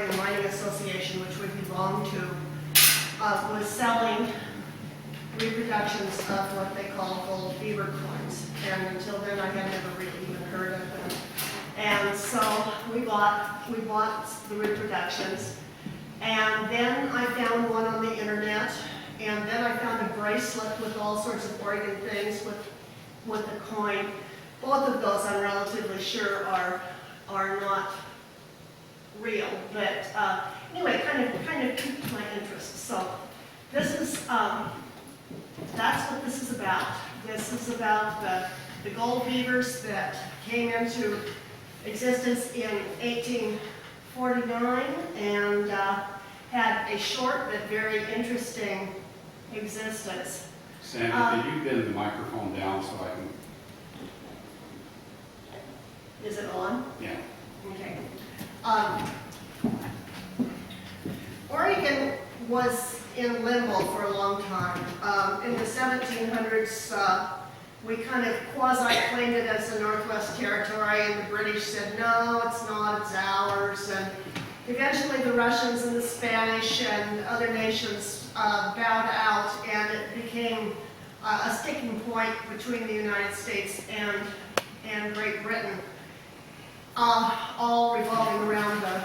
Oregon Mining Association, which we belong to, was selling reproductions of what they call gold beaver coins. And until then, I had never really even heard of them. And so we bought the reproductions. And then I found one on the internet. And then I found a bracelet with all sorts of Oregon things with the coin. Both of those, I'm relatively sure, are not real. But anyway, kind of piqued my interest. So this is that's what this is about. This is about the gold beavers that came into existence in 1849 and had a short but very interesting existence. Sandy, can you bend the microphone down so I can... Is it on? Yeah. Okay. Oregon was in limbo for a long time. In the 1700s, we kind of quasi-claimed it as the Northwest Territory, and the British said, no, it's not, it's ours. And eventually the Russians and the Spanish and other nations bowed out, and it became a sticking point between the United States and Great Britain, all revolving around the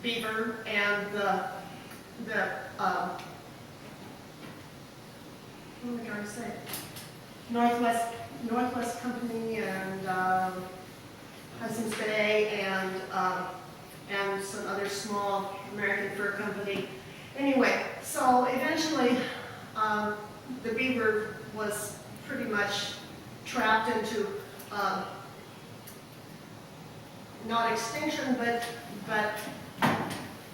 beaver and the what am I trying to say? Northwest Company and Hudson's Bay and some other small American fur company. Anyway, so eventually the beaver was pretty much trapped into not extinction, but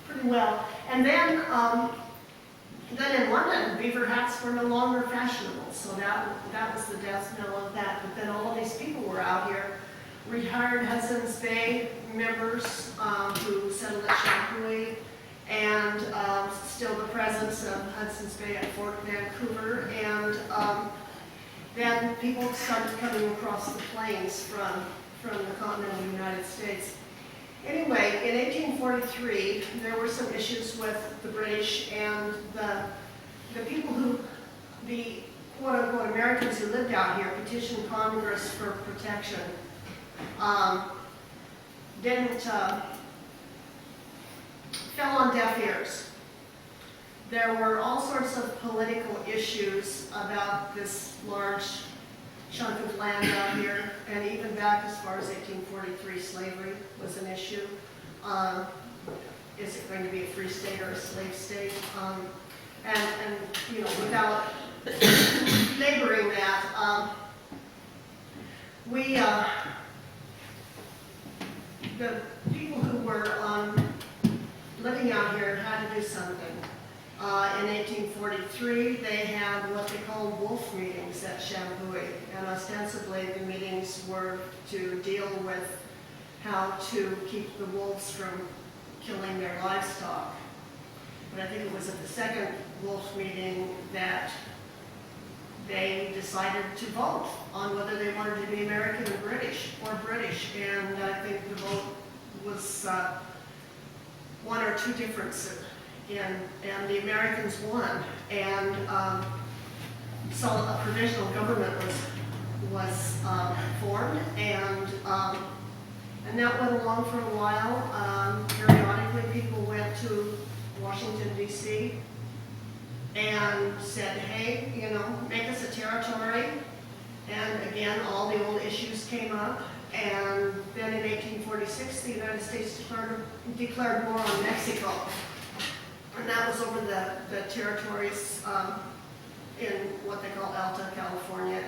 pretty well. And then in London, beaver hats were no longer fashionable, so that was the death knell of that. But then all of these people were out here, retired Hudson's Bay members who settled at Champlain, and still the presence of Hudson's Bay at Fort Vancouver, and then people started coming across the plains from the continental United States. Anyway, in 1843, there were some issues with the British and the people who, the quote-unquote Americans who lived out here, petitioned Congress for protection. Fell on deaf ears. There were all sorts of political issues about this large chunk of land out here, and even back as far as 1843, slavery was an issue. Is it going to be a free state or a slave state? And you know, without laboring that, the people who were living out here had to do something. In 1843, they had what they called wolf meetings at Champlain, and ostensibly the meetings were to deal with how to keep the wolves from killing their livestock. But I think it was at the second wolf meeting that they decided to vote on whether they wanted to be American or British, and I think the vote was one or two differences. And the Americans won, and so a provisional government was formed, and that went along for a while. Periodically, people went to Washington, D.C. and said, hey, you know, make us a territory. And again, all the old issues came up. And then in 1846, the United States declared war on Mexico. And that was over the territories in what they call Alta California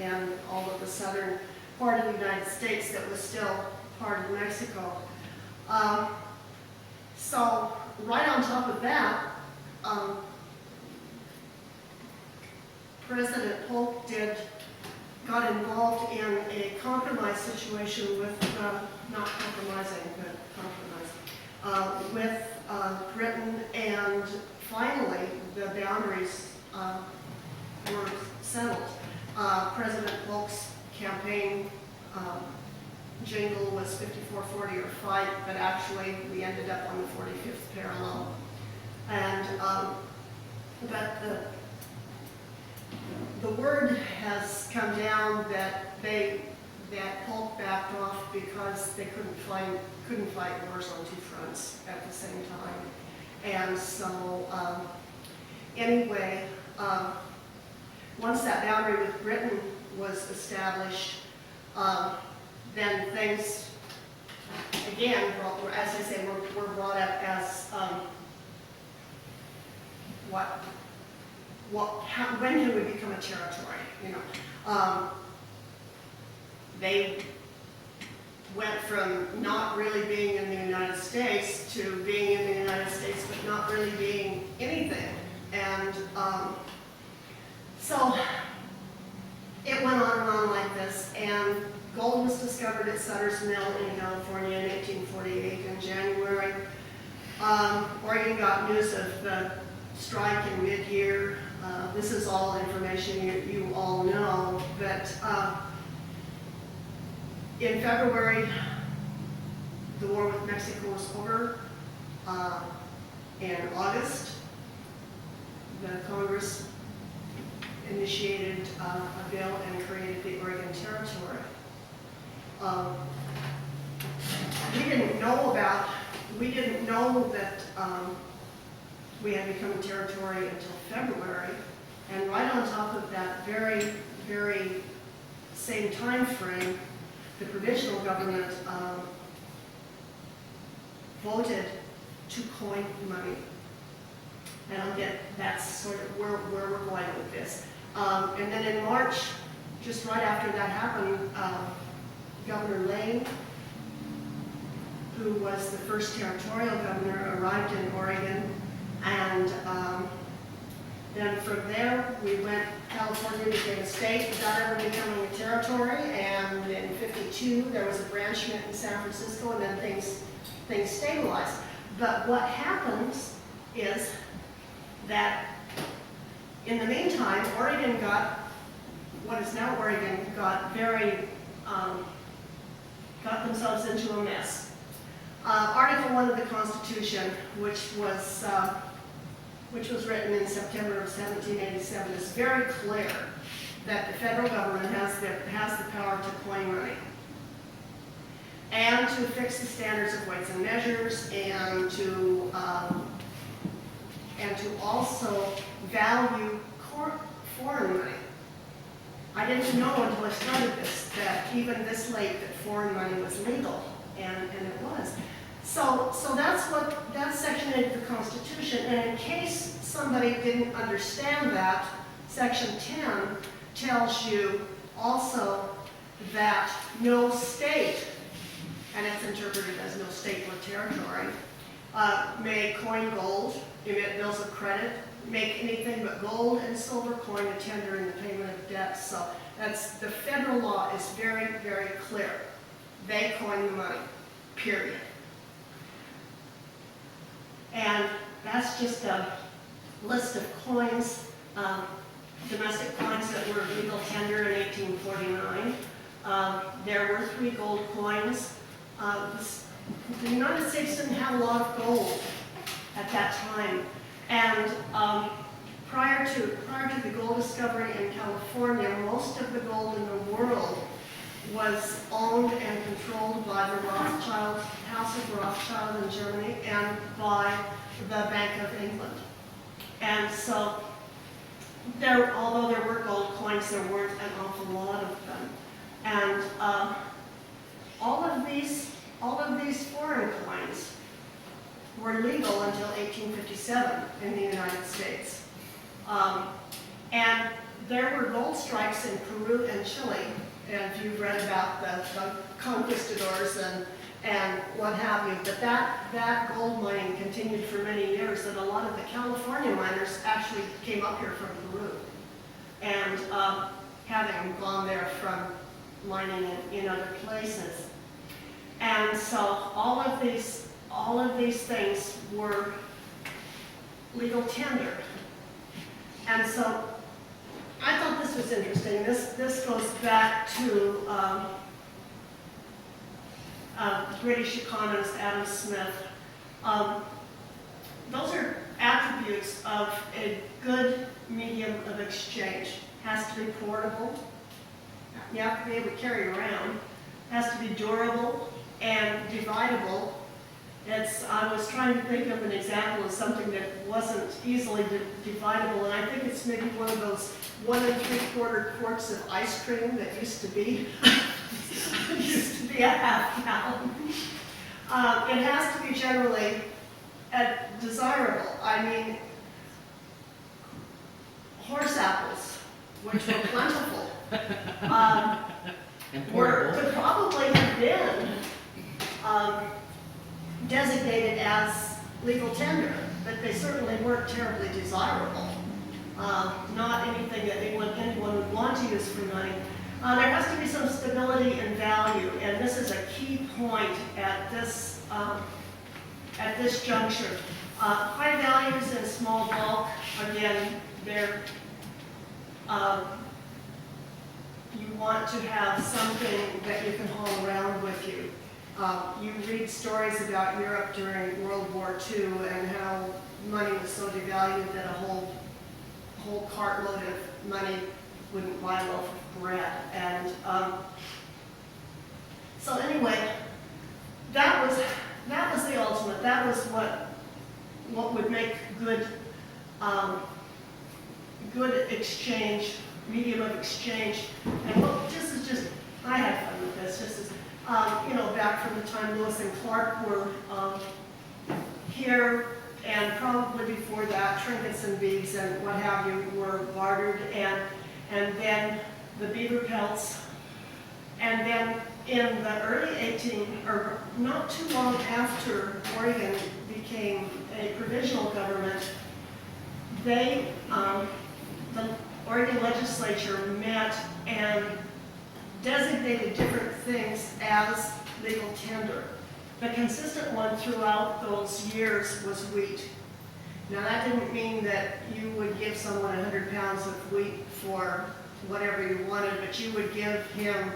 and all of the southern part of the United States that was still part of Mexico. So right on top of that, President Polk got involved in a compromise situation with, not compromising, but compromise, with Britain, and finally the boundaries were settled. President Polk's campaign jingle was 5440 or fight, but actually we ended up on the 45th parallel. And, but the word has come down that that Polk backed off because they couldn't fight wars on two fronts at the same time. And so, anyway, once that boundary with Britain was established, then things, again, as I say, were brought up as when can we become a territory? You know, they went from not really being in the United States to being in the United States, but not really being anything. And so it went on like this, and gold was discovered at Sutter's Mill in California in 1848 in January. Oregon got news of the strike in mid-year. This is all information you all know, but in February, the war with Mexico was over. In August, the Congress initiated a bill and created the Oregon Territory. We didn't know that we had become a territory until February, and right on top of that very, very same time frame, the provisional government voted to coin money. And that's sort of where we're going with this. And then in March, just right after that happened, Governor Lane, who was the first territorial governor, arrived in Oregon. And then from there, we went, California became a state without ever becoming a territory. And in '52, there was a branchment in San Francisco, and then things stabilized. But what happens is that in the meantime, Oregon got, what is now Oregon, got themselves into a mess. Article 1 of the Constitution, which was written in September of 1787, is very clear that the federal government has the power to coin money and to fix the standards of weights and measures, and to also value foreign money. I didn't know until I started this that even this late that foreign money was legal, and it was. So that's Section 8 of the Constitution, and in case somebody didn't understand that, Section 10 tells you also that no state, and it's interpreted as no state or territory, may coin gold, emit bills of credit, make anything but gold and silver coin a tender in the payment of debts. So the federal law is very, very clear. They coin the money, period. And that's just a list of coins, domestic coins that were legal tender in 1849. There were 3 gold coins. The United States didn't have a lot of gold at that time. And prior to the gold discovery in California, most of the gold in the world was owned and controlled by the House of Rothschild in Germany and by the Bank of England. And so, although there were gold coins, there weren't an awful lot of them. And all of these foreign coins were legal until 1857 in the United States. And there were gold strikes in Peru and Chile, and if you've read about the conquistadors and what have you, but that gold mining continued for many years, and a lot of the California miners actually came up here from Peru, and having gone there from mining in other places. And so all of these things were legal tender. And so I thought this was interesting. This goes back to British economist Adam Smith. Those are attributes of a good medium of exchange. Has to be portable. You have to be able to carry it around. Has to be durable and dividable. I was trying to think of an example of something that wasn't easily dividable, and I think it's maybe one of those 1 3/4 quarts of ice cream that used to be a half gallon. It has to be generally desirable. I mean, horse apples, which were plentiful, could probably have been designated as legal tender, but they certainly weren't terribly desirable. Not anything that anyone would want to use for money. There has to be some stability and value, and this is a key point at this juncture. High values in small bulk, again, you want to have something that you can haul around with you. You read stories about Europe during World War II and how money was so devalued that a whole cartload of money wouldn't buy a loaf of bread. And so anyway, that was the ultimate. That was what would make good exchange, medium of exchange. And this is just, I had fun with this. This is back from the time Lewis and Clark were here, and probably before that, trinkets and beads and what have you were bartered, and then the beaver pelts, and then in the early or not too long after Oregon became a provisional government, the Oregon legislature met and designated different things as legal tender. The consistent one throughout those years was wheat. Now that didn't mean that you would give someone 100 pounds of wheat for whatever you wanted, but you would give him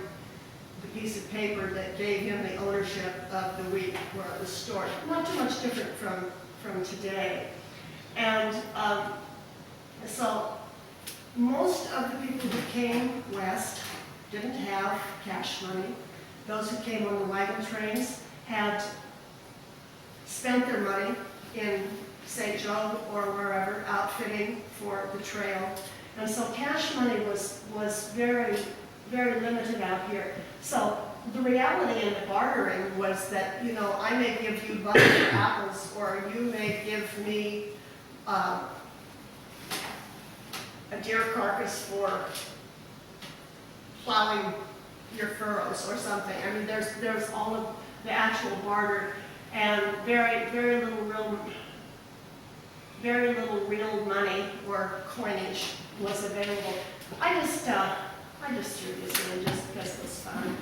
the piece of paper that gave him the ownership of the wheat where it was stored. Not too much different from today. And so most of the people who came west didn't have cash money. Those who came on the wagon trains had spent their money in St. Joe or wherever, outfitting for the trail. And so cash money was very, very limited out here. So the reality in the bartering was that, I may give you butter for apples, or you may give me a deer carcass for plowing your furrows or something. I mean, there's all of the actual barter, and very little real money or coinage was available. I just threw this in just because it was fun.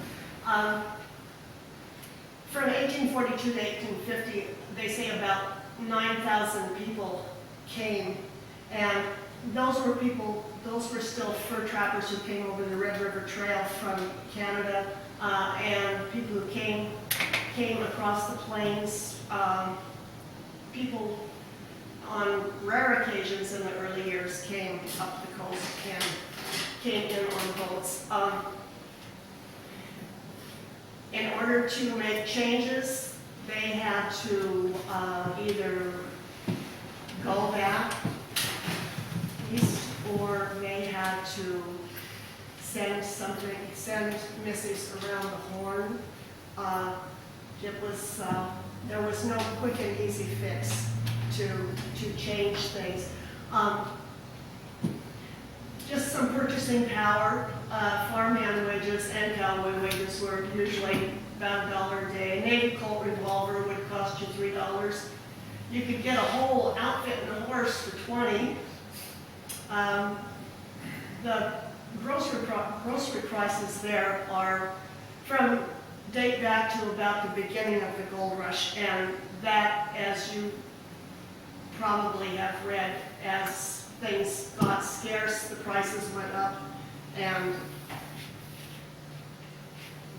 From 1842 to 1850, they say about 9,000 people came, and those were still fur trappers who came over the Red River Trail from Canada, and people who came across the plains. People on rare occasions in the early years came up the coast and came in on boats. In order to make changes, they had to either go back east, or they had to send missives around the Horn. There was no quick and easy fix to change things. Just some purchasing power. Farmhand wages and cowboy wages were usually about $1 a day. A Navy Colt revolver would cost you $3. You could get a whole outfit and a horse for $20. The grocery prices there date back to about the beginning of the gold rush, and that, as you probably have read, as things got scarce, the prices went up, and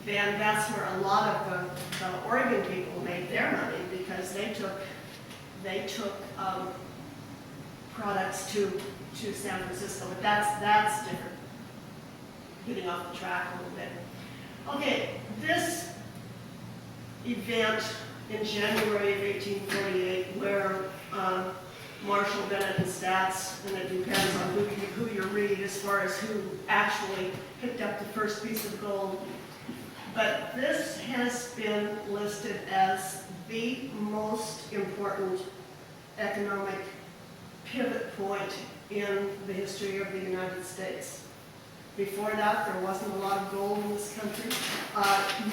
then that's where a lot of the Oregon people made their money, because they took products to San Francisco, but that's different. Getting off the track a little bit. Okay, this event in January of 1848, where Marshall, Bennett, and Stats, and it depends on who you read as far as who actually picked up the first piece of gold. But this has been listed as the most important economic pivot point in the history of the United States. Before that, there wasn't a lot of gold in this country.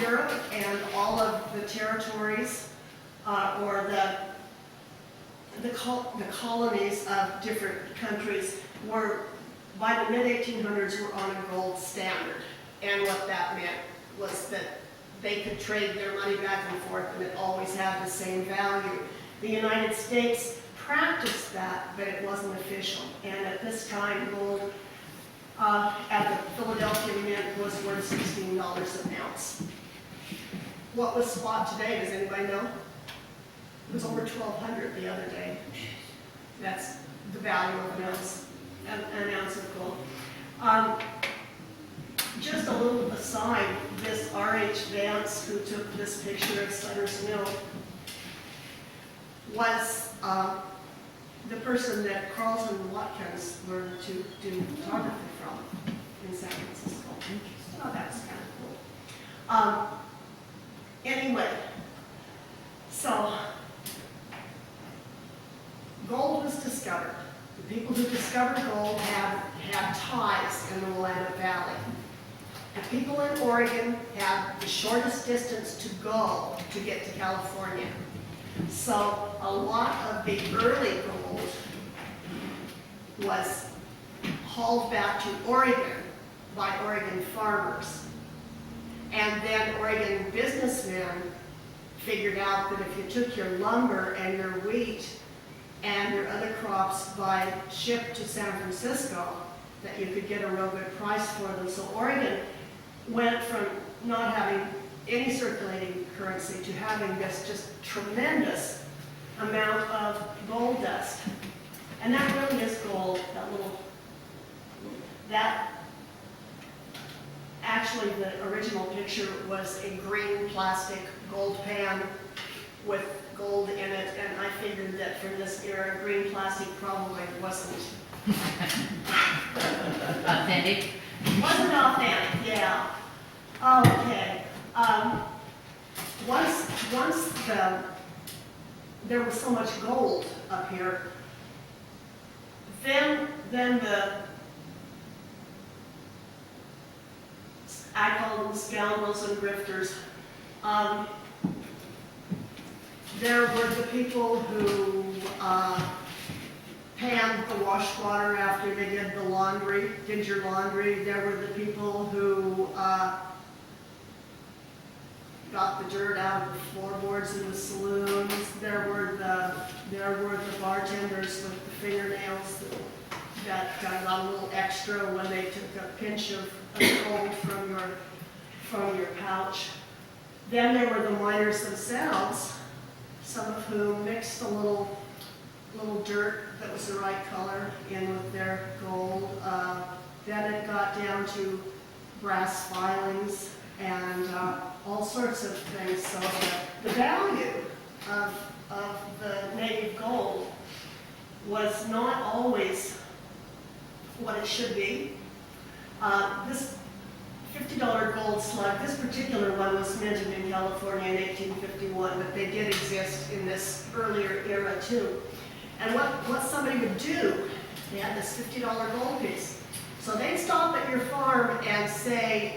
Europe and all of the territories, or the colonies of different countries were, by the mid-1800s, were on a gold standard. And what that meant was that they could trade their money back and forth, and it always had the same value. The United States practiced that, but it wasn't official. And at this time, gold at the Philadelphia Mint was worth $16 an ounce. What was spot today? Does anybody know? It was over $1,200 the other day. That's the value of an ounce of gold. Just a little aside, this R.H. Vance, who took this picture of Sutter's Mill, was the person that Carlton Watkins learned to do photography from in San Francisco. Oh, that's kind of cool. Anyway, so gold was discovered. The people who discovered gold had ties in the Willamette Valley. The people in Oregon had the shortest distance to go to get to California. So a lot of the early gold was hauled back to Oregon by Oregon farmers. And then Oregon businessmen figured out that if you took your lumber and your wheat and your other crops by ship to San Francisco, that you could get a real good price for them. So Oregon went from not having any circulating currency to having this just tremendous amount of gold dust. And that really is gold, actually the original picture was a green plastic gold pan with gold in it, and I figured that from this era, green plastic probably wasn't Authentic? Wasn't authentic, yeah. Okay. Once there was so much gold up here, then I call them scoundrels and grifters. There were the people who panned the wash water after they did the laundry, did your laundry. There were the people who got the dirt out of the floorboards in the saloons. There were the bartenders with the fingernails that got a little extra when they took a pinch of gold from your pouch. Then there were the miners themselves, some of whom mixed a little dirt that was the right color in with their gold. Then it got down to brass filings and all sorts of things. So the value of the native gold was not always what it should be. This $50 gold slug, this particular one was minted in California in 1851, but they did exist in this earlier era too. And what somebody would do, they had this $50 gold piece. So they'd stop at your farm and say,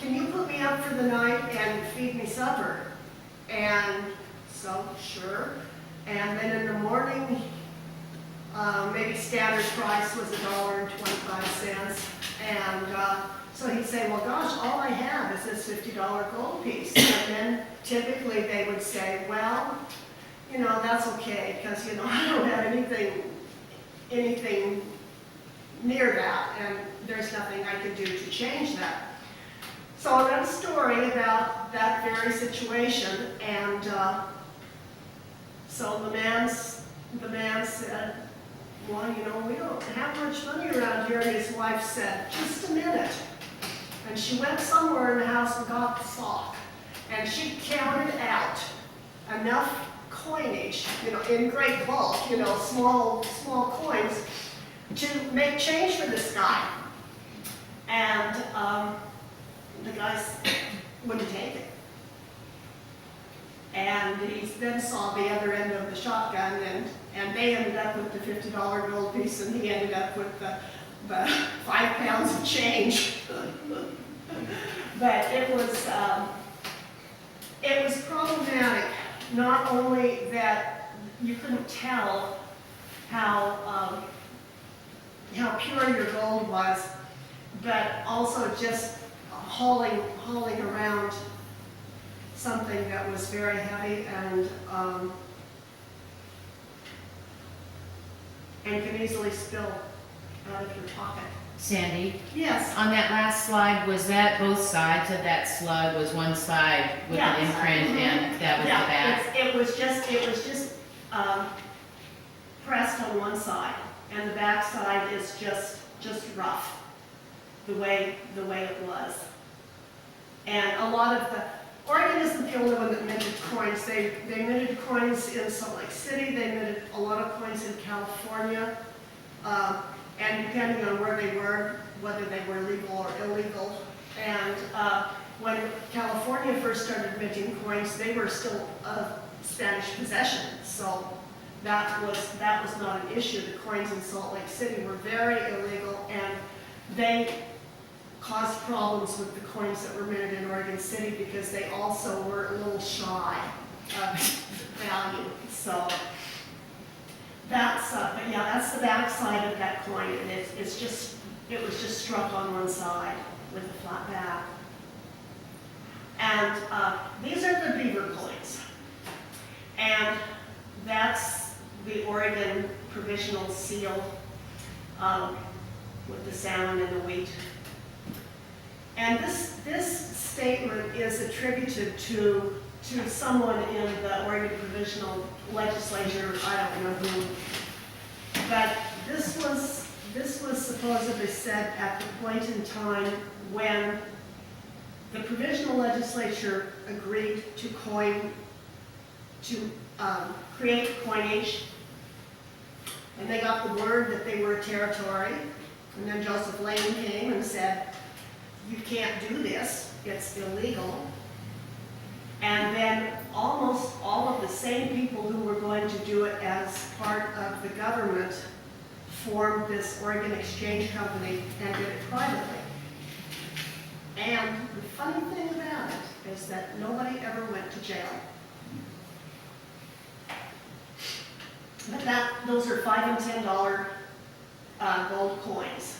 can you put me up for the night and feed me supper? And so, sure. And then in the morning, maybe standard price was $1.25. And so he'd say, well, gosh, all I have is this $50 gold piece. And then typically they would say, well, you know, that's okay, because, you know, I don't have anything near that, and there's nothing I can do to change that. So I read a story about that very situation, and so the man said, well, you know, we don't have much money around here, and his wife said, just a minute. And she went somewhere in the house and got the sock, and she counted out enough coinage, you know, in great bulk, you know, small coins, to make change for this guy. And the guy wouldn't take it. And he then saw the other end of the shotgun, and they ended up with the $50 gold piece, and he ended up with the 5 pounds of change. But it was problematic, not only that you couldn't tell how pure your gold was, but also just hauling around something that was very heavy and can easily spill out of your pocket. Sandy, Yes. on that last slide, was that both sides of that slug? Was one side with Yes. an imprint and that was the back? It was just pressed on one side, and the back side is just rough, the way it was. And a lot of the Oregon isn't the only one that minted coins. They minted coins in Salt Lake City. They minted a lot of coins in California. And depending on where they were, whether they were legal or illegal. And when California first started minting coins, they were still a Spanish possession. So that was not an issue. The coins in Salt Lake City were very illegal, and they caused problems with the coins that were minted in Oregon City because they also were a little shy of value. So but yeah, that's the back side of that coin, and it was just struck on one side with a flat back. And these are the Beaver coins, and that's the Oregon provisional seal with the salmon and the wheat. And this statement is attributed to someone in the Oregon Provisional Legislature, I don't know who, but this was supposedly said at the point in time when the Provisional Legislature agreed to create coinage, and they got the word that they were a territory, and then Joseph Lane came and said, you can't do this, it's illegal. And then almost all of the same people who were going to do it as part of the government formed this Oregon Exchange Company and did it privately. And the funny thing about it is that nobody ever went to jail. But those are $5 and $10 gold coins.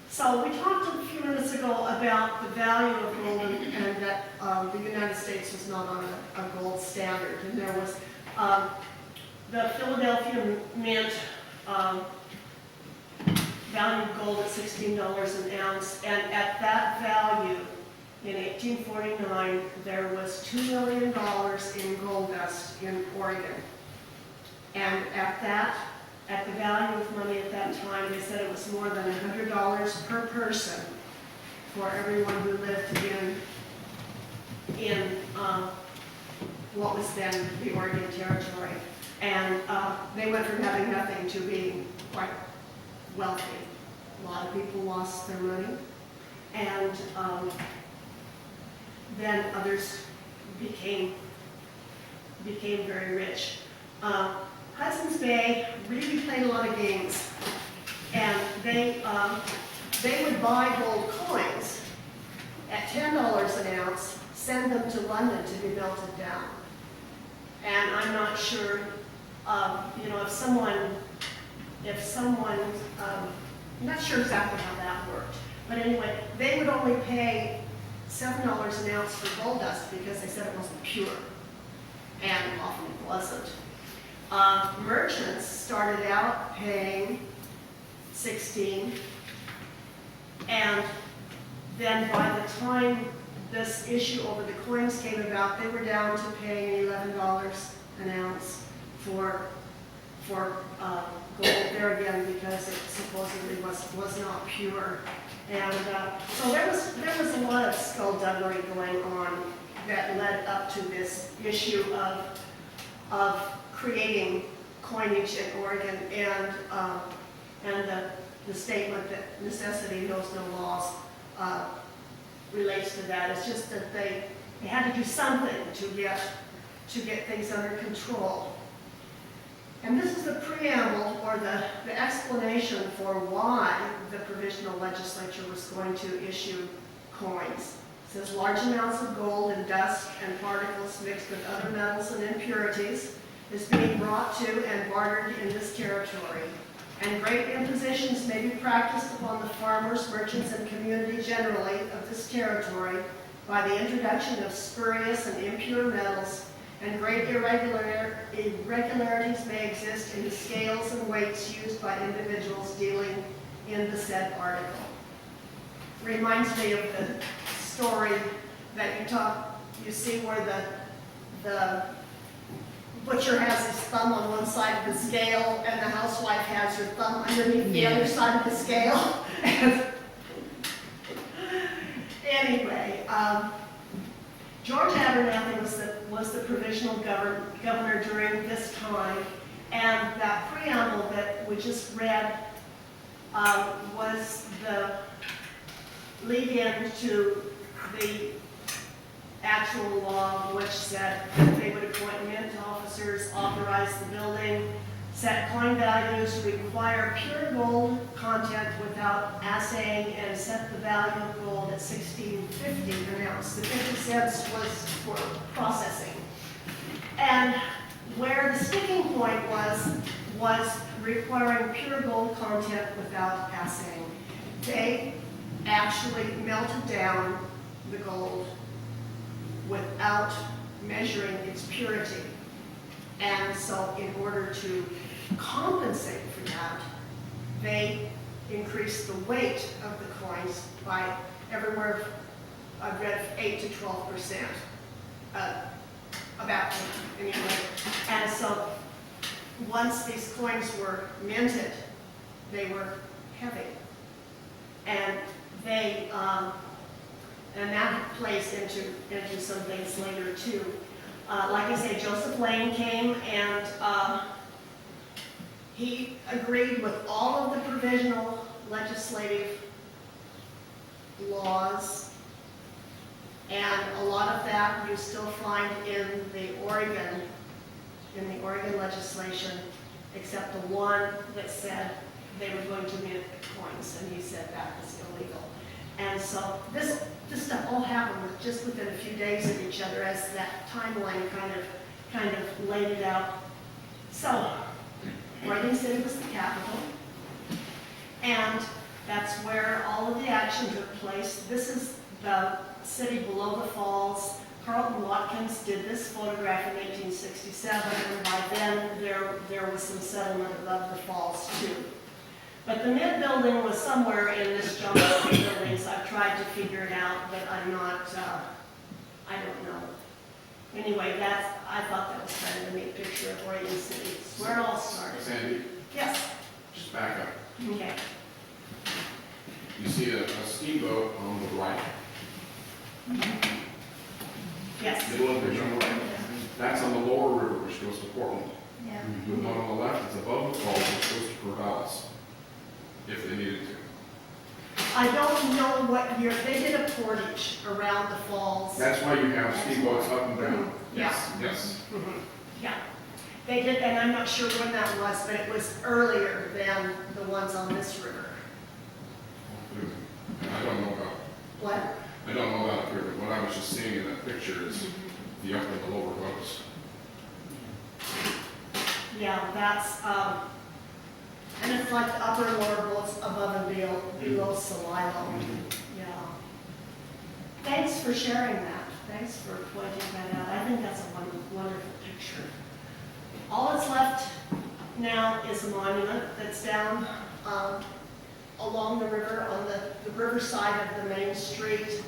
So we talked a few minutes ago about the value of gold and that the United States was not on a gold standard. And there was the Philadelphia Mint valued gold at $16 an ounce. And at that value, in 1849, there was $2 million in gold dust in Oregon. And at the value of money at that time, they said it was more than $100 per person for everyone who lived in what was then the Oregon Territory. And they went from having nothing to being quite wealthy. A lot of people lost their money, and then others became very rich. Hudson's Bay really played a lot of games, and they would buy gold coins at $10 an ounce, send them to London to be melted down. And I'm not sure, if someone, I'm not sure exactly how that worked, but anyway, they would only pay $7 an ounce for gold dust because they said it wasn't pure, and often it wasn't. Merchants started out paying $16, and then by the time this issue over the coins came about, they were down to paying $11 an ounce for gold there again, because it supposedly was not pure. And so there was a lot of skullduggery going on that led up to this issue of creating coinage in Oregon, and the statement that necessity knows no laws relates to that. It's just that they had to do something to get things under control. And this is the preamble, or the explanation for why the provisional legislature was going to issue coins. It says large amounts of gold and dust and particles mixed with other metals and impurities is being brought to and bartered in this territory. And great impositions may be practiced upon the farmers, merchants, and community generally of this territory by the introduction of spurious and impure metals, and great irregularities may exist in the scales and weights used by individuals dealing in the said article. Reminds me of the story that you see where the butcher has his thumb on one side of the scale and the housewife has her thumb underneath the other side of the scale. Anyway, George Abernathy was the provisional governor during this time, and that preamble that we just read was the lead-in to the actual law, which said they would appoint mint officers, authorize the building, set coin values, require pure gold content without assaying, and set the value of gold at $16.50 an ounce. The 50 cents was for processing. And where the sticking point was requiring pure gold content without assaying. They actually melted down the gold without measuring its purity. And so in order to compensate for that, they increased the weight of the coins by everywhere, I've read 8 to 12%, about anyway. And so once these coins were minted, they were heavy. And and that plays into some things later too. Like I say, Joseph Lane came and he agreed with all of the provisional legislative laws, and a lot of that you still find in the Oregon legislation, except the one that said they were going to mint coins, and he said that was illegal. And so this stuff all happened just within a few days of each other, as that timeline kind of laid it out. So Oregon City was the capital, and that's where all of the action took place. This is the city below the falls. Carlton Watkins did this photograph in 1867, and by then there was some settlement above the falls too. But the Mint building was somewhere in this jumble of buildings. I've tried to figure it out, but I'm not, I don't know. Anyway, I thought that was kind of a neat picture of Oregon City. It's where it all started. Sandy, Yes. just back up. Okay. You see a steamboat on the right, Yes. middle of the jungle. That's on the lower river, which goes to Portland. Yeah. The one on the left is above the falls, which goes to Corvallis, if they needed to. I don't know what year, they did a portage around the falls. That's why you have steamboats up and down. Yeah. Yes. Yeah. They did, and I'm not sure when that was, but it was earlier than the ones on this river. And I don't know about, What? I don't know about it here, but what I was just seeing in that picture is the upper and the lower boats. Yeah, that's, and it's like the upper and lower boats above and below Salilo. Yeah. Thanks for sharing that. Thanks for pointing that out. I think that's a wonderful picture. All that's left now is a monument that's down along the river, on the river side of the main street.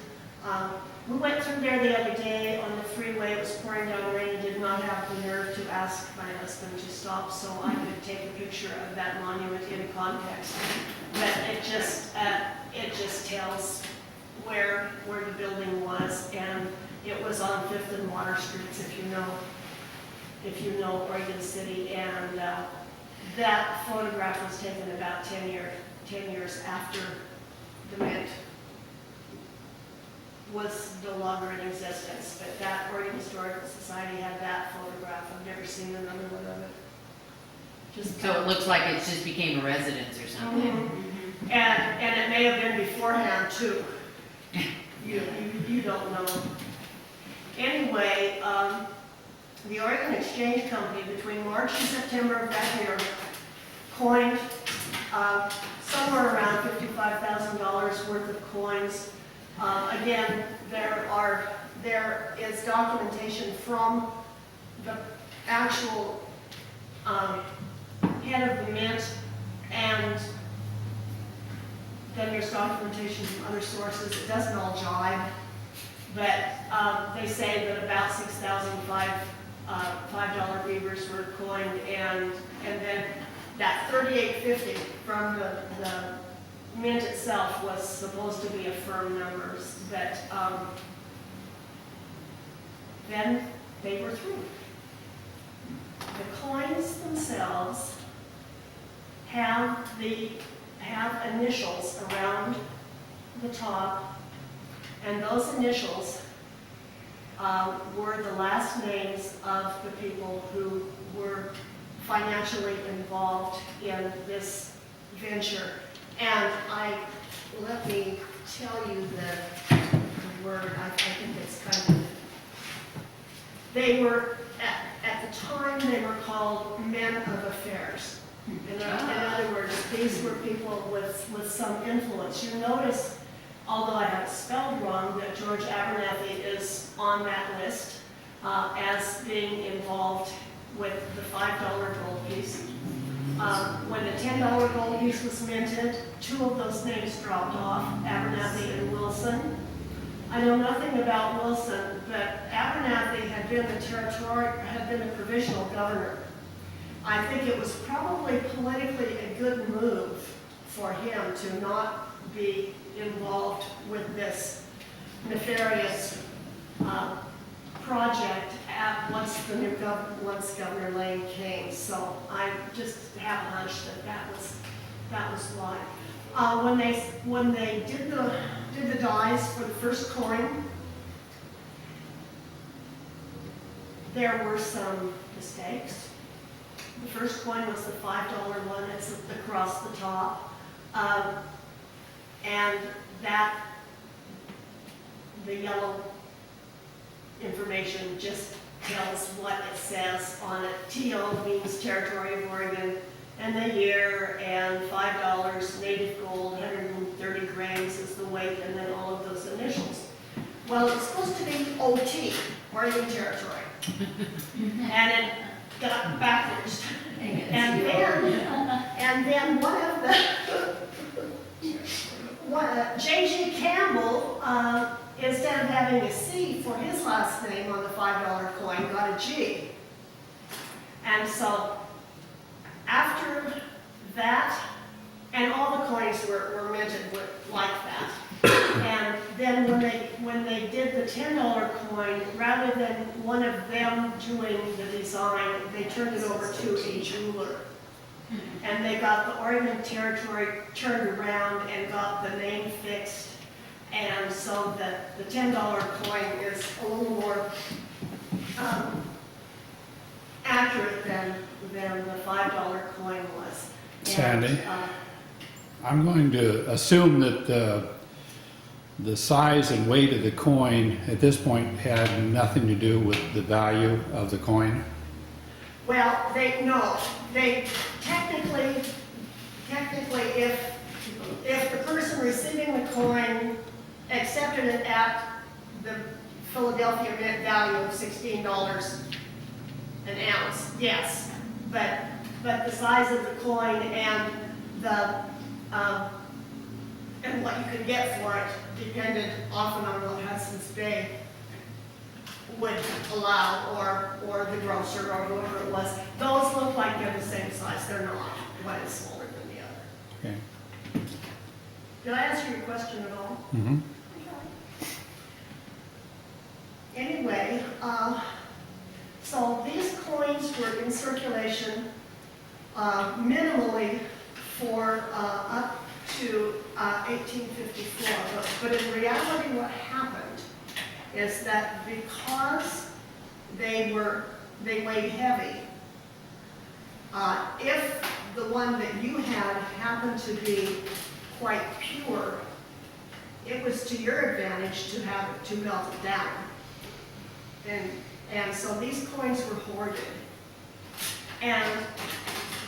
We went through there the other day on the freeway. It was pouring down rain. I did not have the nerve to ask my husband to stop so I could take a picture of that monument in context. But it just tells where the building was, and it was on 5th and Water Streets, if you know Oregon City, and that photograph was taken about 10 years after the Mint was no longer in existence, but that Oregon Historical Society had that photograph. I've never seen another one of it. Just So it looks like it just became a residence or something. Mhm. And it may have been beforehand too. You don't know. Anyway, the Oregon Exchange Company between March and September of that year coined somewhere around $55,000 worth of coins. Again, there is documentation from the actual head of the mint, and then there's documentation from other sources. It doesn't all jive, but they say that about 6,005 $5 beavers were coined, and then that 3850 from the mint itself was supposed to be a firm number, but then they were through. The coins themselves have initials around the top, and those initials were the last names of the people who were financially involved in this venture. And let me tell you the word, I think it's kind of, they were, at the time, they were called men of affairs. In other words, these were people with some influence. You notice, although I have it spelled wrong, that George Abernathy is on that list as being involved with the $5 gold piece. When the $10 gold piece was minted, 2 of those names dropped off, Abernathy and Wilson. I know nothing about Wilson, but Abernathy had been the provisional governor. I think it was probably politically a good move for him to not be involved with this nefarious project once Governor Lane came. So I just have a hunch that was why. When they did the dies for the first coin, there were some mistakes. The first coin was the $5 one. It's across the top, and the yellow information just tells what it says on it. TO means Territory of Oregon, and the year, and $5, native gold, 130 grams is the weight, and then all of those initials. Well, it's supposed to be OT, Oregon Territory, and it got backwards. And then one of the J.G. Campbell, instead of having a C for his last name on the $5 coin, got a G. And so after that, and all the coins were minted like that. And then when they did the $10 coin, rather than one of them doing the design, they turned it over to a jeweler. And they got the Oregon Territory turned around and got the name fixed. And so the $10 coin is a little more accurate than the $5 coin was. Sandy, I'm going to assume that the size and weight of the coin at this point had nothing to do with the value of the coin. Well, they technically, if the person receiving the coin accepted it at the Philadelphia Mint value of $16 an ounce, yes. But the size of the coin and the and what you could get for it depended often on what Hudson's Bay would allow, or the grocer, or whoever it was. Those look like they're the same size. They're not. One is smaller than the other. Okay. Did I answer your question at all? Mm-hmm. Anyway, so these coins were in circulation minimally for up to 1854. But in reality, what happened is that because they weighed heavy, if the one that you had happened to be quite pure, it was to your advantage to have it, to melt it down. And so these coins were hoarded.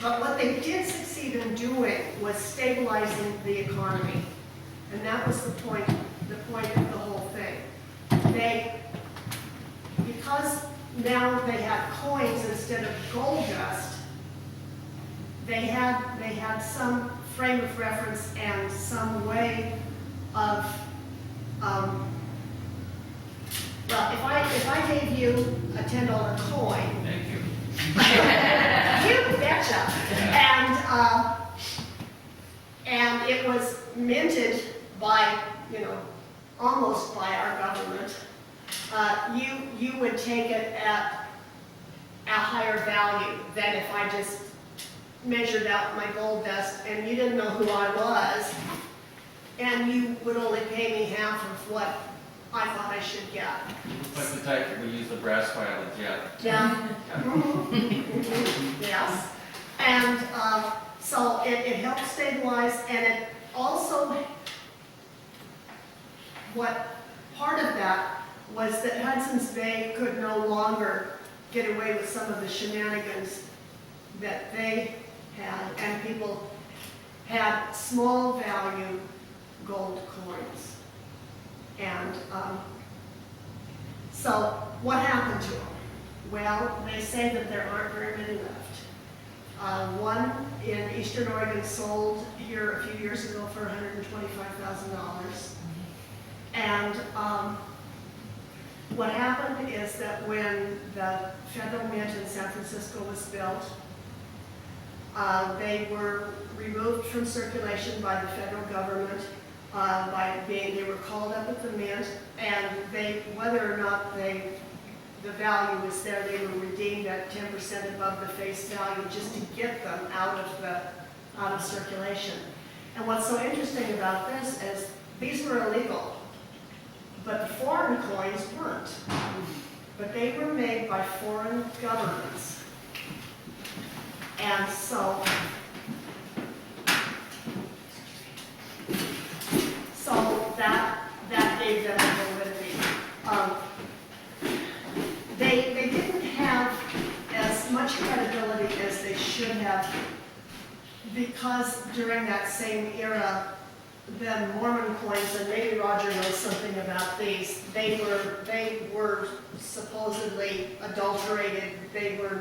But what they did succeed in doing was stabilizing the economy. And that was the point of the whole thing. Because now they had coins instead of gold dust, they had some frame of reference and some way of, well, if I gave you a $10 coin. Thank you. You betcha. And it was minted by, almost by our government. You would take it at a higher value than if I just measured out my gold dust and you didn't know who I was, and you would only pay me half of what I thought I should get. Like the type that we use the brass filings, yeah. Yeah. Yes. And so it helped stabilize, and it also, what part of that was that Hudson's Bay could no longer get away with some of the shenanigans that they had, and people had small value gold coins. And so what happened to them? Well, they say that there aren't very many left. One in Eastern Oregon sold here a few years ago for $125,000. And what happened is that when the Federal Mint in San Francisco was built, they were removed from circulation by the federal government. They were called up at the mint, and whether or not the value was there, they were redeemed at 10% above the face value just to get them out of circulation. And what's so interesting about this is these were illegal, but the foreign coins weren't. But they were made by foreign governments. And so that gave them validity. They didn't have as much credibility as they should have, because during that same era, the Mormon coins, and maybe Roger knows something about these, they were supposedly adulterated. They were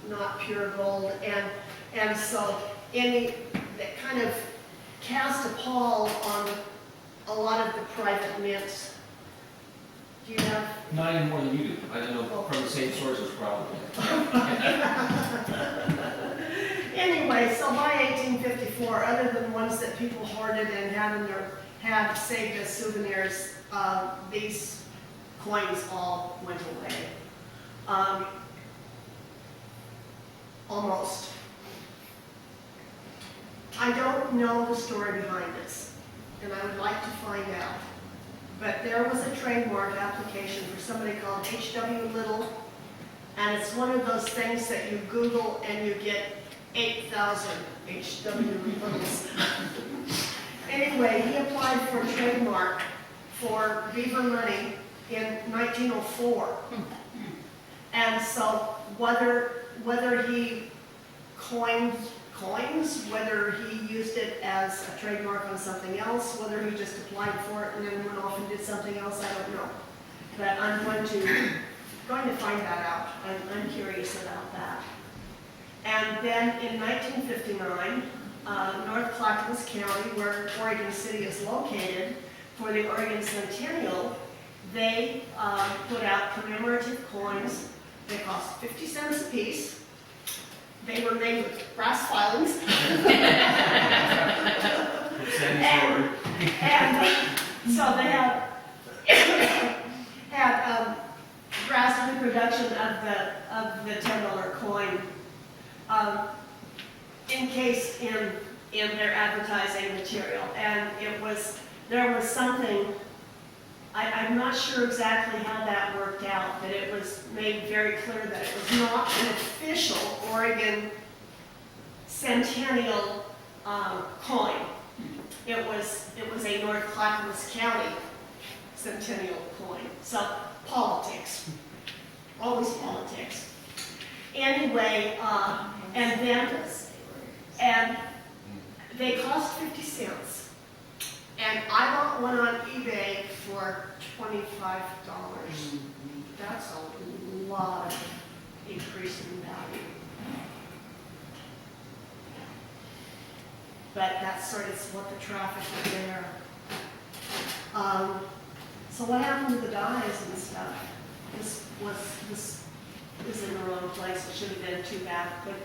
not pure gold, and so that kind of cast a pall on a lot of the private mints. Do you have? Not any more than you do. I don't know, from the same sources probably. Anyway, so by 1854, other than ones that people hoarded and had saved as souvenirs, these coins all went away. Almost. I don't know the story behind this, and I would like to find out. But there was a trademark application for somebody called H.W. Little, and it's one of those things that you Google and you get 8,000 H.W. Littles. Anyway, he applied for a trademark for Beaver money in 1904. And so whether he coined coins, whether he used it as a trademark on something else, whether he just applied for it and then went off and did something else, I don't know. But I'm going to find that out. I'm curious about that. And then in 1959, North Clackamas County, where Oregon City is located, for the Oregon Centennial, they put out commemorative coins. They cost 50 cents a piece. They were made with brass filings. And so they had brass reproduction of the $10 coin encased in their advertising material. And there was something, I'm not sure exactly how that worked out, but it was made very clear that it was not an official Oregon Centennial coin. It was a North Clackamas County Centennial coin. So politics, always politics. Anyway, and they cost 50 cents. And I bought one on eBay for $25. That's a lot of increase in value. But that's sort of what the traffic was there. So what happened to the dies and stuff? This is in the wrong place. It should have been too bad. But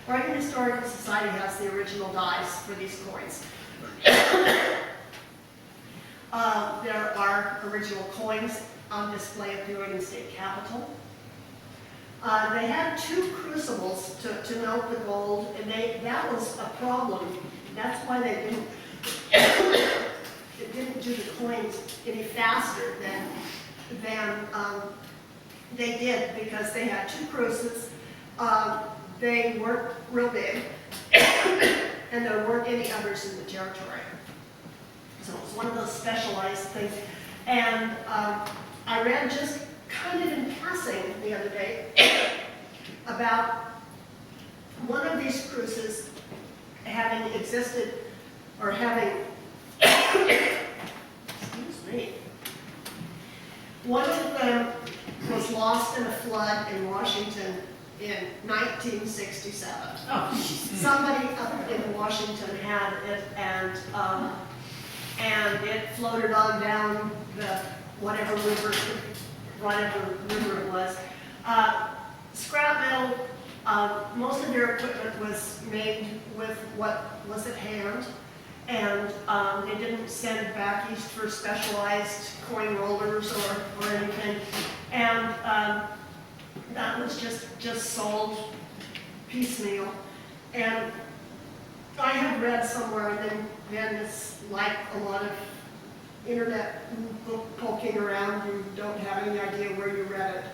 Oregon Historical Society has the original dies for these coins. There are original coins on display at the Oregon State Capitol. They had 2 crucibles to melt the gold, and that was a problem. That's why they didn't do the coins any faster than they did, because they had 2 cruces. They weren't real big, and there weren't any others in the territory. So it was one of those specialized things. And I read just kind of in passing the other day about one of these cruises having existed, or having, excuse me, one of them was lost in a flood in Washington in 1967. Oh, Somebody up in Washington had it, and it floated on down the whatever river it was. Scrap metal, most of their equipment was made with what was at hand, and they didn't send back east for specialized coin rollers or anything. And that was just sold piecemeal. And I had read somewhere, and then it's like a lot of internet book poking around, you don't have any idea where you read it,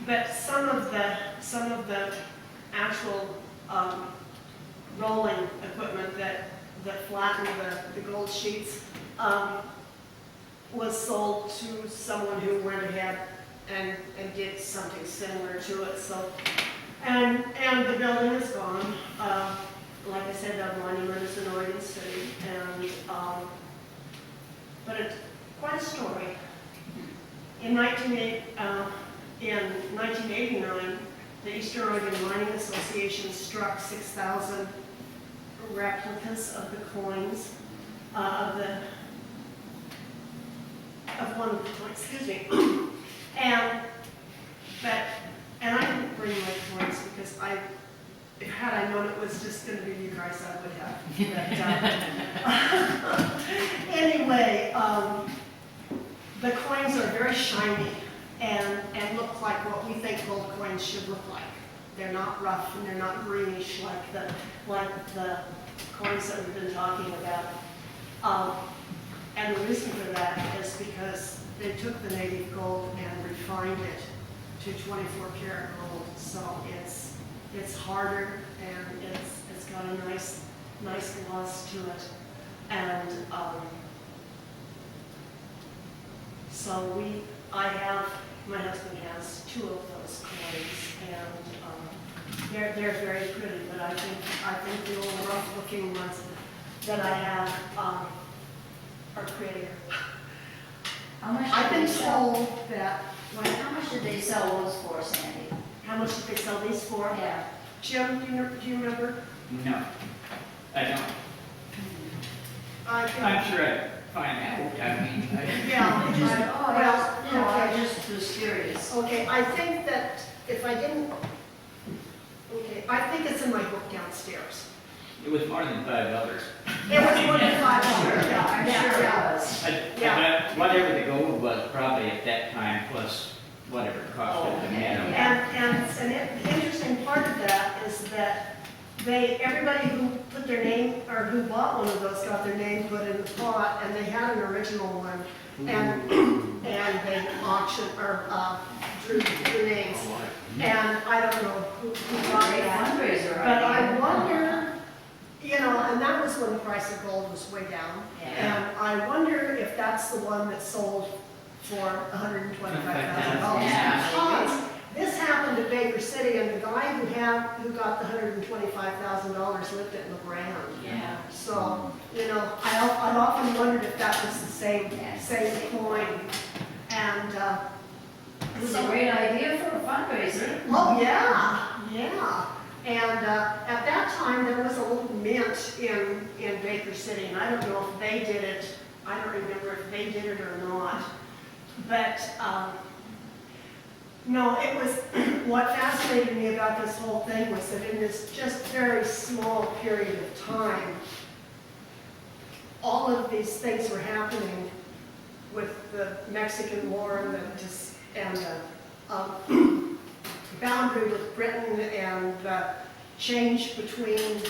but some of the actual rolling equipment that flattened the gold sheets was sold to someone who went ahead and did something similar to it. So, and the building is gone. Like I said, that monument is in Oregon City, and but it's quite a story. In 1989, the Eastern Oregon Mining Association struck 6,000 replicas of the coins of one of the coins. Excuse me. And I didn't bring my coins because had I known it was just going to be you guys, I would have. But, anyway, the coins are very shiny and look like what we think gold coins should look like. They're not rough and they're not greenish like the coins that we've been talking about. And the reason for that is because they took the native gold and refined it to 24 karat gold. So it's harder and it's got a nice gloss to it. And so my husband has 2 of those coins, and they're very pretty. But I think the old rough looking ones that I have are prettier. How much I've did been they sell? told that. How much did they sell those for, Sandy? How much did they sell these for? Yeah. Jim, do you remember? No. I I think, I'm sure I'd find out, I mean, yeah, Oh, well, you know, I okay. just was curious. Okay, I think that if I didn't, okay, I think it's in my book downstairs. it was more than $5. It was more than $5, Yeah, I'm yeah, sure it yeah. was. Yeah. Whatever the gold was probably at that time, plus whatever it cost Oh, at the yeah. minimum. And the interesting part of that is that everybody who put their name, or who bought one of those got their name put in the pot, and they had an original one. And they auctioned, or, drew names. And I don't know who got Great that. fundraiser. But I wonder, you know, and that was when the price of gold was way down. Yeah. And I wonder if that's the one that sold for $125,000. Yeah. Because this happened at Baker City, and the guy who got the $125,000 lived at LeGrand. Yeah. So, you know, I've often wondered if that was the same coin. And, It was a great idea for a fundraiser. oh, yeah, yeah. And at that time, there was a little mint in Baker City, and I don't know if they did it. I don't remember if they did it or not. But, no, it was, what fascinated me about this whole thing was that in this just very small period of time, all of these things were happening with the Mexican War and the boundary with Britain and the change between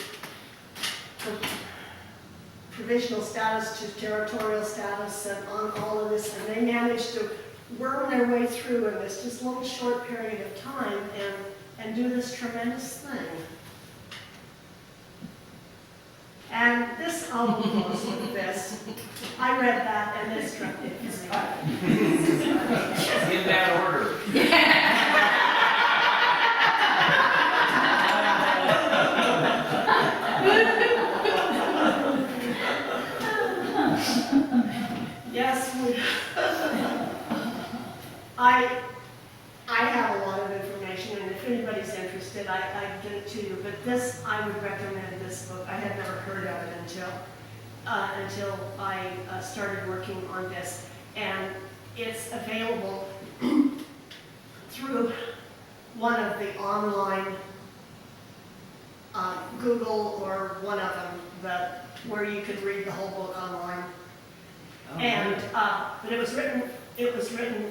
provisional status to territorial status and on all of this, and they managed to worm their way through in this just little short period of time and do this tremendous thing. And this album goes with this. I read that and this struck me. In that order. Yes, I have a lot of information, and if anybody's interested, I get it to you. But this, I would recommend this book. I had never heard of it until I started working on this, and it's available through one of the online Google or one of them where you could read the whole book online. And but it was written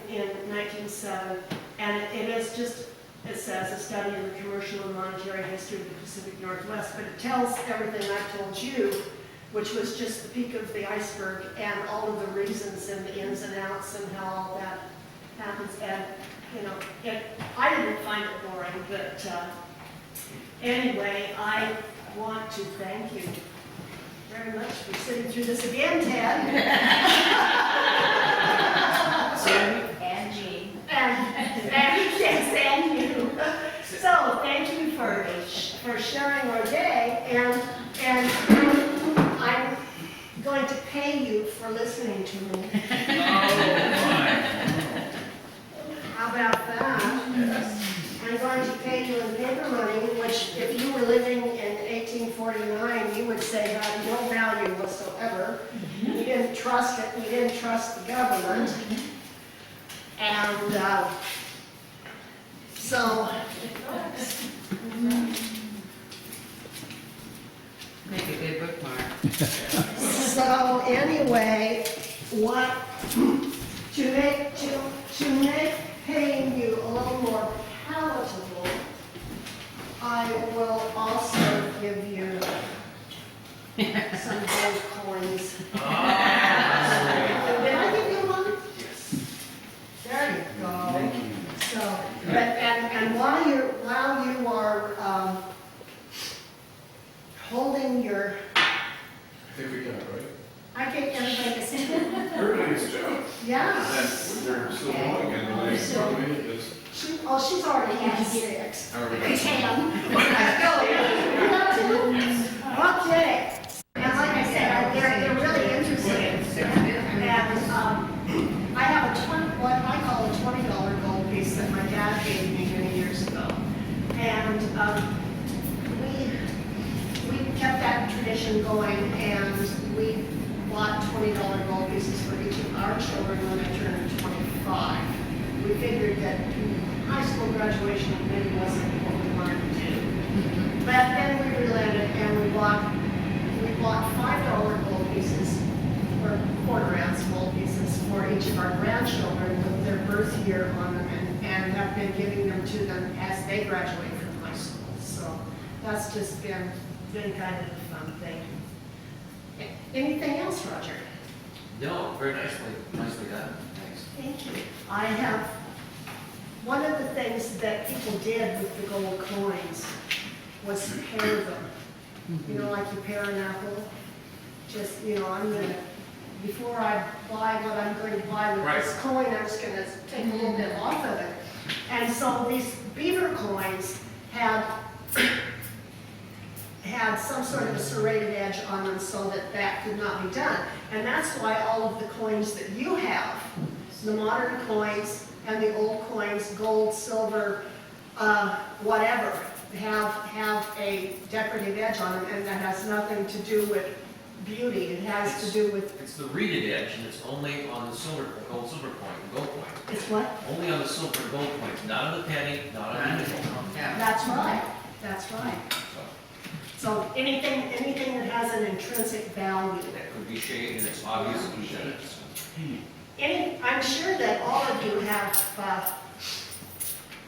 in 1907, and it is just, it says, a study of the commercial and monetary history of the Pacific Northwest, but it tells everything I've told you, which was just the peak of the iceberg and all of the reasons and the ins and outs and how all that happens. And, you know, I didn't find it boring, but anyway, I want to thank you very much for sitting through this again, Ted. And Jean. Yes, and you. So thank you for sharing our day, and I'm going to pay you for listening to me. How about that? Yes. I'm going to pay you in paper money, which if you were living in 1849, you would say had no value whatsoever. You didn't trust it, you didn't trust the government. And so, Make a good bookmark. so anyway, what, to make paying you a little more palatable, I will also give you some gold coins. Did I give you one? There you go. Thank you. So, and while you are holding your, I think we got it, right? I think everybody is in. Everybody's job. Yeah. And they're still going, and the lady probably is. She's already had 6. Everybody. 10. Okay. And like I said, they're really interesting. And I have what I call a $20 gold piece that my dad gave me many years ago. And we kept that tradition going, and we bought $20 gold pieces for each of our children when they turned 25. We figured that high school graduation maybe wasn't what we wanted to do. But then we relented and we bought $5 gold pieces, or quarter ounce gold pieces for each of our grandchildren with their birth year on them, and have been giving them to them as they graduate from high school. So that's just been kind of a fun thing. Anything else, Roger? No, very nicely done, thanks. Thank you. I have, one of the things that people did with the gold coins was pair them. You know, like you pair an apple, just, you know, before I buy what I'm going to buy with this coin, I'm just gonna take a little bit off of it. And so these Beaver coins had some sort of a serrated edge on them so that could not be done. And that's why all of the coins that you have, the modern coins and the old coins, gold, silver, whatever, have a decorative edge on them, and that has nothing to do with beauty. It has to do with... It's the reeded edge, and it's only on the gold coin. It's what? Only on the silver and gold coins, not on the penny, not on the nickel. That's right. That's right. So anything that has an intrinsic value. That could be shade, and it's obviously shade. I'm sure that all of you have,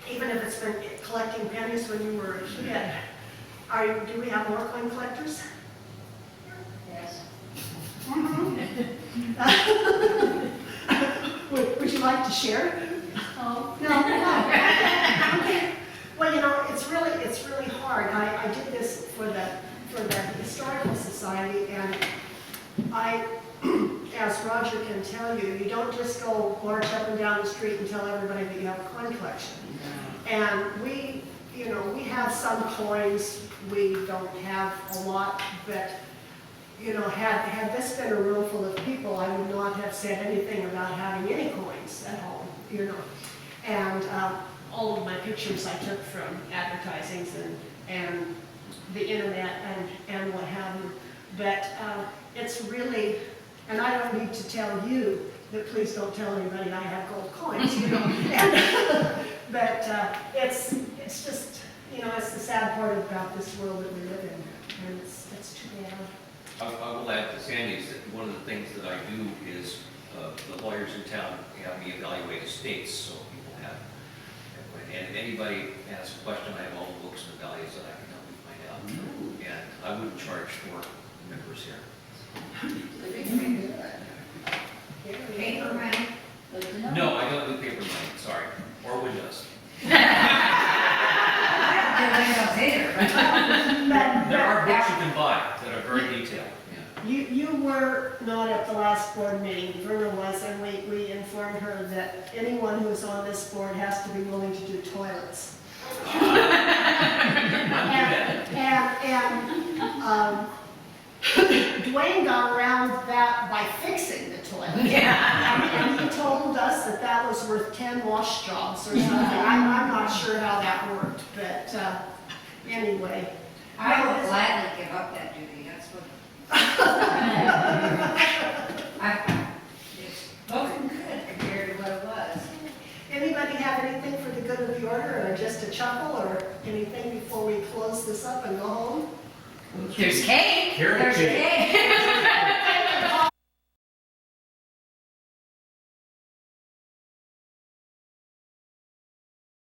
even if it's been collecting pennies when you were a kid, do we have more coin collectors? Yes. Would you like to share? Oh. No. Okay. Well, you know, it's really hard. I did this for the Historical Society, and as Roger can tell you, you don't just go march up and down the street and tell everybody that you have a coin collection. And we have some coins. We don't have a lot, but you know, had this been a room full of people, I would not have said anything about having any coins at home, you know. And all of my pictures I took from advertisings and the internet and what have you. But it's really, and I don't need to tell you that please don't tell anybody I have gold coins, you know. But it's just, you know, it's the sad part about this world that we live in, and it's too bad. I will add to Sandy's that one of the things that I do is the lawyers in town have me evaluate estates, so people have, and if anybody has a question, I have all the books and values that I can help you find out. And I wouldn't charge for members here. Paper money. Good to know. No, I don't do paper money, sorry, or windows. There are books you can buy that are very detailed. You were not at the last board meeting, Verna was, and we informed her that anyone who is on this board has to be willing to do toilets. Dwayne got around that by fixing the toilet. And he told us that was worth 10 wash jobs or something. I'm not sure how that worked, but anyway. I would gladly give up that duty, that's what. It's looking good compared to what it was. Anybody have anything for the good of the order, or just a chuckle, or anything before we close this up and go home? There's cake. Carrot There's a cake. cake.